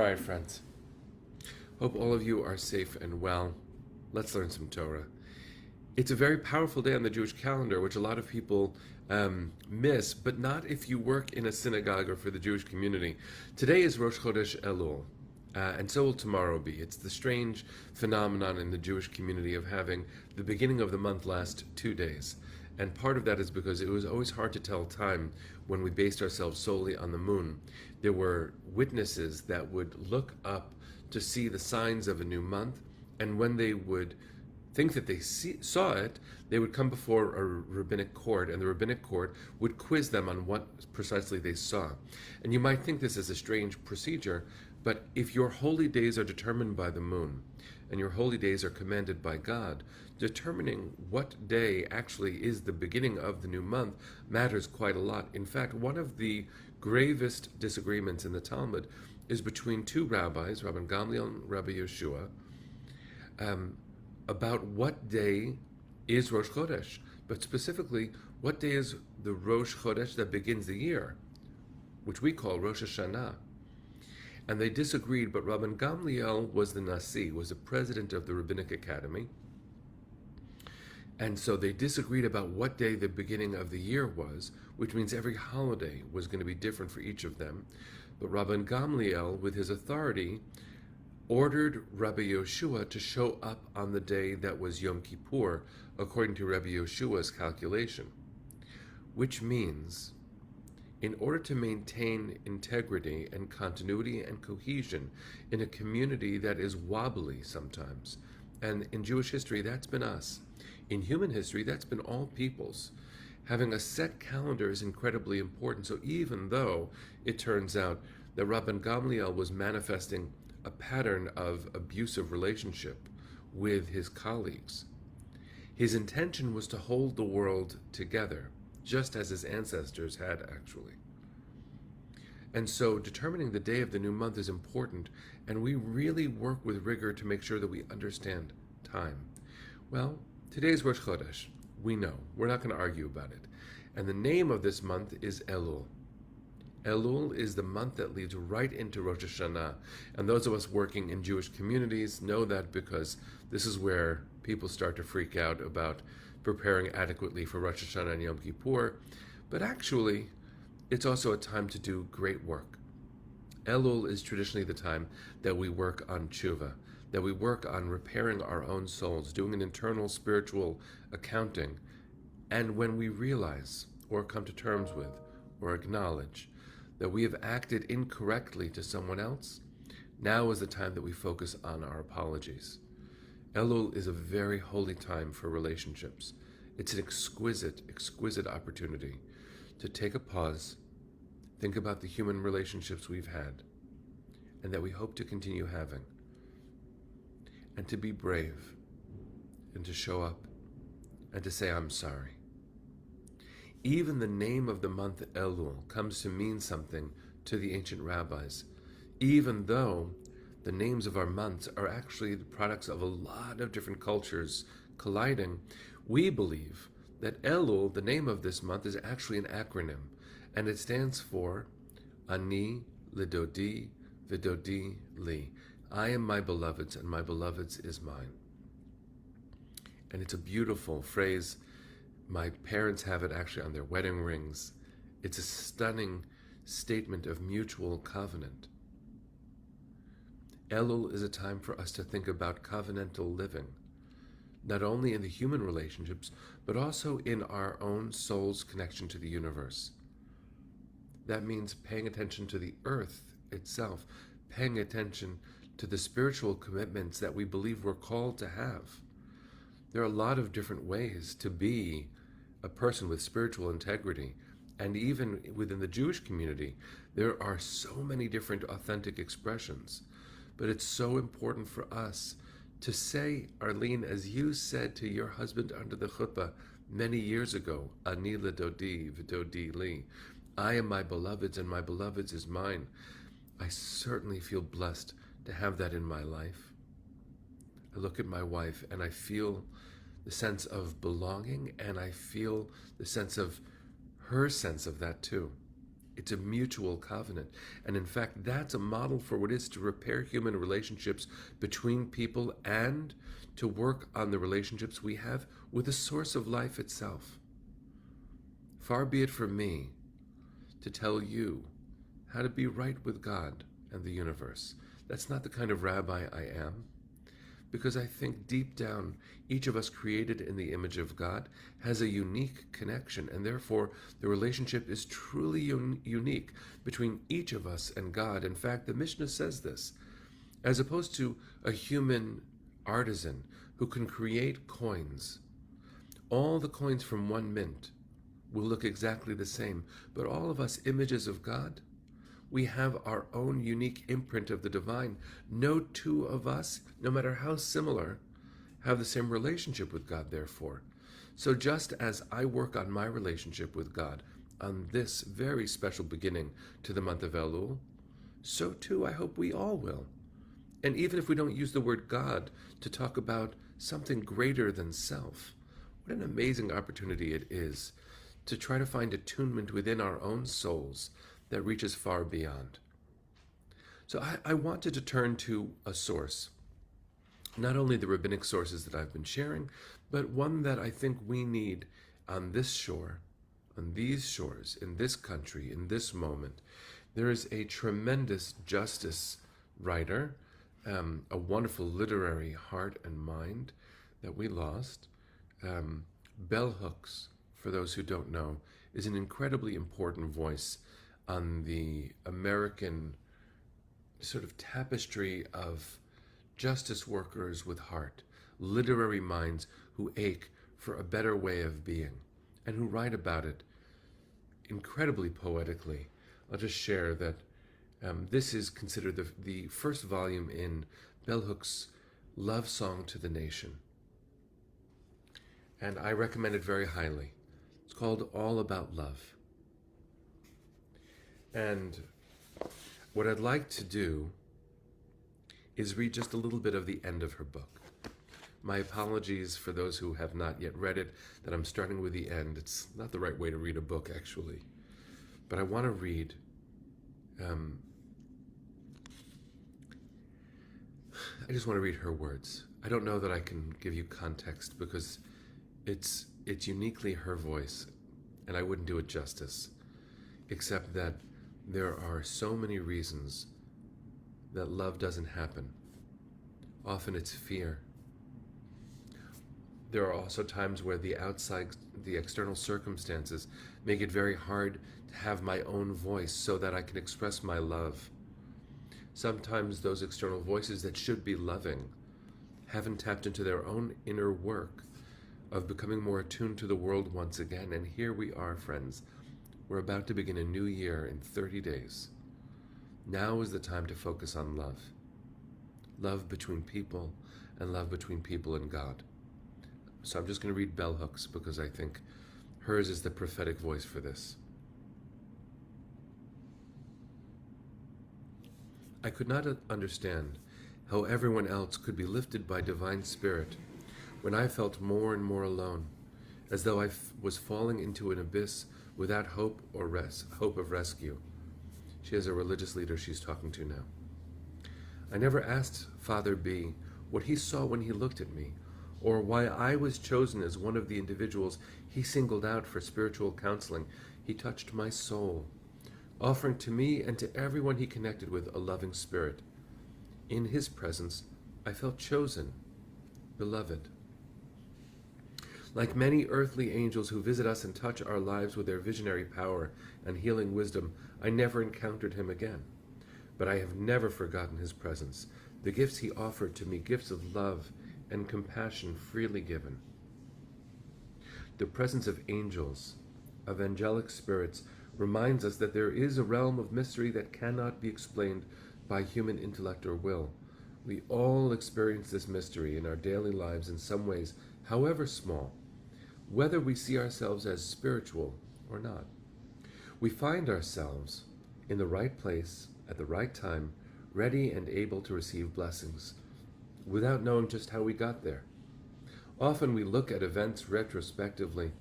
right, friends. Hope all of you are safe and well. Let's learn some Torah. It's a very powerful day on the Jewish calendar, which a lot of people miss, but not if you work in a synagogue or for the Jewish community. Today is Rosh Chodesh Elul, and so will tomorrow be. It's the strange phenomenon in the Jewish community of having the beginning of the month last 2 days. And part of that is because it was always hard to tell time when we based ourselves solely on the moon. There were witnesses that would look up to see the signs of a new month, and when they would think that they saw it, they would come before a rabbinic court, and the rabbinic court would quiz them on what precisely they saw. And you might think this is a strange procedure, but if your holy days are determined by the moon, and your holy days are commanded by God, determining what day actually is the beginning of the new month matters quite a lot. In fact, one of the gravest disagreements in the Talmud is between two rabbis, Rabbi Gamliel and Rabbi Yeshua, about what day is Rosh Chodesh, but specifically, what day is the Rosh Chodesh that begins the year, which we call Rosh Hashanah. And they disagreed, but Rabbi Gamliel was the Nasi, was the president of the Rabbinic Academy. And so they disagreed about what day the beginning of the year was, which means every holiday was going to be different for each of them. But Rabbi Gamliel, with his authority, ordered Rabbi Yeshua to show up on the day that was Yom Kippur, according to Rabbi Yeshua's calculation. Which means, in order to maintain integrity and continuity and cohesion in a community that is wobbly sometimes, and in Jewish history, that's been us. In human history, that's been all peoples. Having a set calendar is incredibly important. So even though it turns out that Rabbi Gamliel was manifesting a pattern of abusive relationship with his colleagues, his intention was to hold the world together, just as his ancestors had actually. And so determining the day of the new month is important, and we really work with rigor to make sure that we understand time. Well, today's Rosh Chodesh. We know. We're not going to argue about it. And the name of this month is Elul. Elul is the month that leads right into Rosh Hashanah. And those of us working in Jewish communities know that because this is where people start to freak out about preparing adequately for Rosh Hashanah and Yom Kippur. But actually, it's also a time to do great work. Elul is traditionally the time that we work on tshuva, that we work on repairing our own souls, doing an internal spiritual accounting. And when we realize, or come to terms with, or acknowledge that we have acted incorrectly to someone else, now is the time that we focus on our apologies. Elul is a very holy time for relationships. It's an exquisite, exquisite opportunity to take a pause, think about the human relationships we've had, and that we hope to continue having, and to be brave, and to show up, and to say, I'm sorry. Even the name of the month Elul comes to mean something to the ancient rabbis, even though the names of our months are actually the products of a lot of different cultures colliding. We believe that Elul, the name of this month, is actually an acronym, and it stands for Ani Lidodi Vidodi Li. I am my beloved's, and my beloved's is mine. And it's a beautiful phrase. My parents have it actually on their wedding rings. It's a stunning statement of mutual covenant. Elul is a time for us to think about covenantal living, not only in the human relationships, but also in our own soul's connection to the universe. That means paying attention to the earth itself, paying attention to the spiritual commitments that we believe we're called to have. There are a lot of different ways to be a person with spiritual integrity, and even within the Jewish community, there are so many different authentic expressions. But it's so important for us to say, Arlene, as you said to your husband under the chuppah many years ago, Ani Lidodi Vidodi Li, I am my beloved's, and my beloved's is mine. I certainly feel blessed to have that in my life. I look at my wife and I feel the sense of belonging, and I feel the sense of her sense of that too. It's a mutual covenant. And in fact, that's a model for what it is to repair human relationships between people and to work on the relationships we have with the source of life itself. Far be it from me to tell you how to be right with God and the universe. That's not the kind of rabbi I am, because I think deep down, each of us created in the image of God has a unique connection, and therefore the relationship is truly unique between each of us and God. In fact, the Mishnah says this, as opposed to a human artisan who can create coins. All the coins from one mint will look exactly the same, but all of us images of God, we have our own unique imprint of the divine. No two of us, no matter how similar, have the same relationship with God, therefore. So just as I work on my relationship with God on this very special beginning to the month of Elul, so too I hope we all will. And even if we don't use the word God to talk about something greater than self, what an amazing opportunity it is to try to find attunement within our own souls that reaches far beyond. So I wanted to turn to a source, not only the rabbinic sources that I've been sharing, but one that I think we need on this shore, on these shores, in this country, in this moment. There is a tremendous justice writer, a wonderful literary heart and mind that we lost. Bell Hooks, for those who don't know, is an incredibly important voice on the American sort of tapestry of justice workers with heart, literary minds who ache for a better way of being, and who write about it incredibly poetically. I'll just share that this is considered the first volume in Bell Hooks' Love Song to the Nation. And I recommend it very highly. It's called All About Love. And what I'd like to do is read just a little bit of the end of her book. My apologies for those who have not yet read it, that I'm starting with the end. It's not the right way to read a book, actually. But I want to read I just want to read her words. I don't know that I can give you context because it's uniquely her voice, and I wouldn't do it justice, except that there are so many reasons that love doesn't happen. Often it's fear. There are also times where the external circumstances make it very hard to have my own voice so that I can express my love. Sometimes those external voices that should be loving haven't tapped into their own inner work of becoming more attuned to the world once again. And here we are, friends. We're about to begin a new year in 30 days. Now is the time to focus on love. Love between people and love between people and God. So I'm just going to read Bell Hooks because I think hers is the prophetic voice for this. I could not understand how everyone else could be lifted by divine spirit when I felt more and more alone, as though I was falling into an abyss without hope or hope of rescue. She has a religious leader she's talking to now. I never asked Father B what he saw when he looked at me, or why I was chosen as one of the individuals he singled out for spiritual counseling. He touched my soul, offering to me and to everyone he connected with a loving spirit. In his presence, I felt chosen, beloved. Like many earthly angels who visit us and touch our lives with their visionary power and healing wisdom, I never encountered him again. But I have never forgotten his presence, the gifts he offered to me, gifts of love and compassion freely given. The presence of angels, of angelic spirits, reminds us that there is a realm of mystery that cannot be explained by human intellect or will. We all experience this mystery in our daily lives in some ways, however small, whether we see ourselves as spiritual or not. We find ourselves in the right place at the right time, ready and able to receive blessings, without knowing just how we got there. Often we look at events retrospectively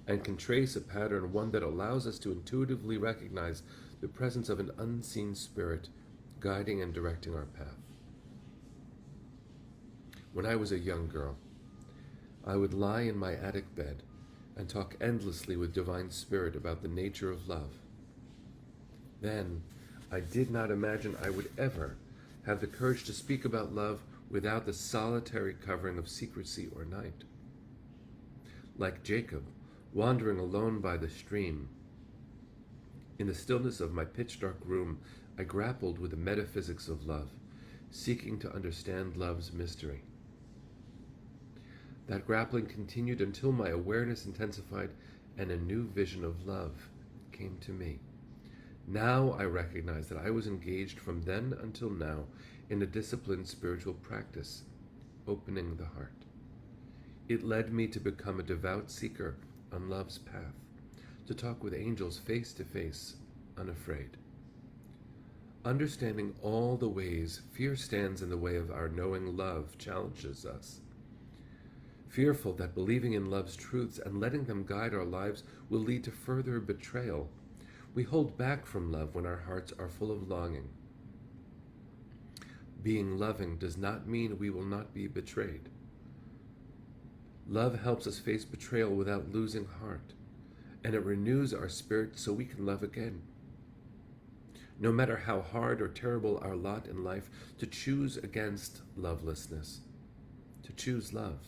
and can trace a pattern, one that allows us to intuitively recognize the presence of an unseen spirit guiding and directing our path. When I was a young girl, I would lie in my attic bed and talk endlessly with Divine Spirit about the nature of love. Then, I did not imagine I would ever have the courage to speak about love without the solitary covering of secrecy or night. Like Jacob, wandering alone by the stream, in the stillness of my pitch-dark room, I grappled with the metaphysics of love, seeking to understand love's mystery. That grappling continued until my awareness intensified and a new vision of love came to me. Now I recognize that I was engaged from then until now in a disciplined spiritual practice, opening the heart. It led me to become a devout seeker on love's path, to talk with angels face to face, unafraid. Understanding all the ways fear stands in the way of our knowing love challenges us. Fearful that believing in love's truths and letting them guide our lives will lead to further betrayal, we hold back from love when our hearts are full of longing. Being loving does not mean we will not be betrayed. Love helps us face betrayal without losing heart, and it renews our spirit so we can love again. No matter how hard or terrible our lot in life, to choose against lovelessness, to choose love.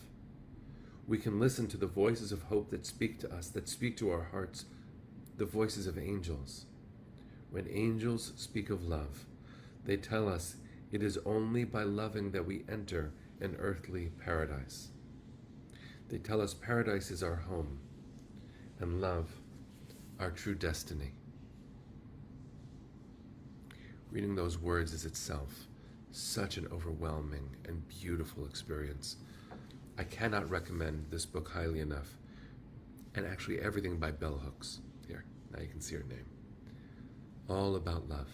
We can listen to the voices of hope that speak to us, that speak to our hearts, the voices of angels. When angels speak of love, they tell us it is only by loving that we enter an earthly paradise. They tell us paradise is our home, and love our true destiny. Reading those words is itself such an overwhelming and beautiful experience. I cannot recommend this book highly enough, and actually everything by Bell Hooks. Here, now you can see her name. All about love.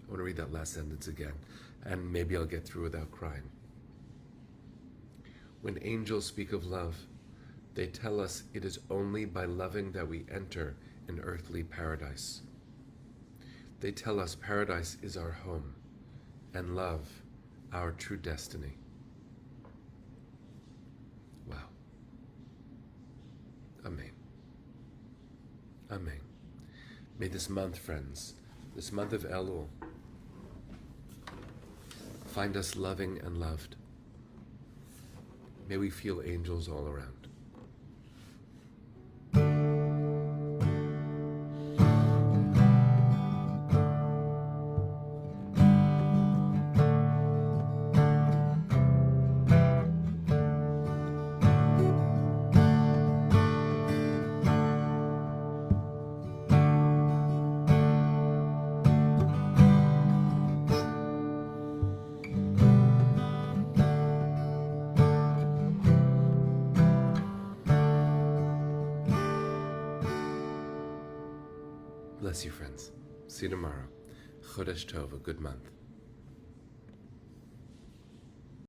I want to read that last sentence again, and maybe I'll get through without crying. When angels speak of love, they tell us it is only by loving that we enter an earthly paradise. They tell us paradise is our home, and love our true destiny. Wow. Amen. Amen. May this month, friends, this month of Elul, find us loving and loved. May we feel angels all around. Bless you, friends. See you tomorrow. Chodesh Tov, a good month.